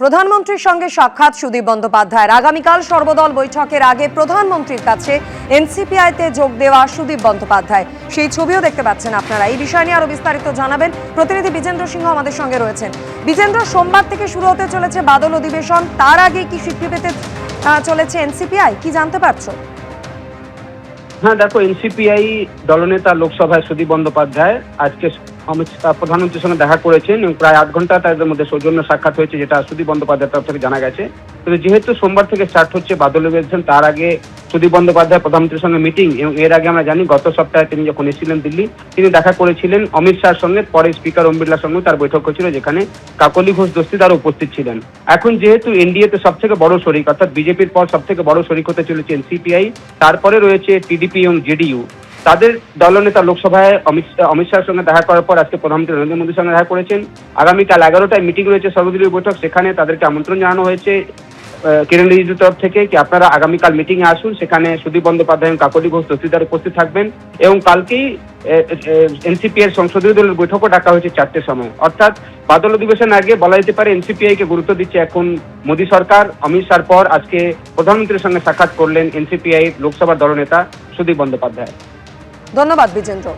প্রধানমন্ত্রীর সঙ্গে সাক্ষাৎ সুদীপ বন্দ্যোপাধ্যায়ের। আগামীকাল সর্বদল বৈঠকের আগে প্রধানমন্ত্রীর কাছে এনসিপিআইতে যোগ দেওয়া সুদীপ বন্দ্যোপাধ্যায়, সেই ছবিও দেখতে পাচ্ছেন আপনারা। এই বিষয় নিয়ে আরো বিস্তারিত জানাবেন প্রতিনিধি বিজেন্দ্র সিংহ আমাদের সঙ্গে রয়েছেন। বিজেন্দ্র, সোমবার থেকে শুরু হতে চলেছে বাদল অধিবেশন, তার আগে কি স্বীকৃতি পেতে চলেছে এনসিপিআই, কি জানতে পারছো? হ্যাঁ দেখো, এনসিপিআই দলনেতা লোকসভায় সুদীপ বন্দ্যোপাধ্যায় আজকে প্রধানমন্ত্রীর সঙ্গে দেখা করেছেন এবং প্রায় 8 ঘন্টা তাদের মধ্যে সৌজন্য সাক্ষাৎ হয়েছে, যেটা সুদীপ বন্দ্যোপাধ্যায়ের তরফ থেকে জানা গেছে। তবে যেহেতু সোমবার থেকে স্টার্ট হচ্ছে বাদল অধিবেশন, তার আগে সুদীপ বন্দ্যোপাধ্যায় প্রধানমন্ত্রীর সঙ্গে মিটিং, এবং এর আগে আমরা জানি গত সপ্তাহে তিনি যখন এসেছিলেন দিল্লি, তিনি দেখা করেছিলেন অমিত শাহর সঙ্গে, পরে স্পিকার ওম বিড়লার সঙ্গে তার বৈঠক হয়েছিল, যেখানে কাকলি ঘোষ দস্তিদারও উপস্থিত ছিলেন। এখন যেহেতু এনডিএতে সব থেকে বড় শরিক, অর্থাৎ বিজেপির পর সব থেকে বড় শরিক হতে চলেছে এনসিপিআই, তারপরে রয়েছে টিডিপি এবং জেডিইউ। তাদের দলনেতা লোকসভায় অমিত শাহের সঙ্গে দেখা করার পর আজকে প্রধানমন্ত্রী নরেন্দ্র মোদীর সঙ্গে দেখা করেছেন। আগামীকাল 11টায় মিটিং রয়েছে, সর্বদলীয় বৈঠক, সেখানে তাদেরকে আমন্ত্রণ জানানো হয়েছে কিরণ রিজিজুর তরফ থেকে কি আপনারা আগামীকাল মিটিং এ আসুন। সেখানে সুদীপ বন্দ্যোপাধ্যায় এবং কাকলি ঘোষ দস্তিদার উপস্থিত থাকবেন, এবং কালকেই এনসিপিআই এর সংসদীয় দলের বৈঠকও ডাকা হয়েছে 4টের সময়। অর্থাৎ বাদল অধিবেশন আগে বলা যেতে পারে এনসিপিআই কে গুরুত্ব দিচ্ছে এখন মোদী সরকার। অমিত শাহর পর আজকে প্রধানমন্ত্রীর সঙ্গে সাক্ষাৎ করলেন এনসিপিআই লোকসভার দলনেতা সুদীপ বন্দ্যোপাধ্যায়। ধন্যবাদ বিজেন্দ্র।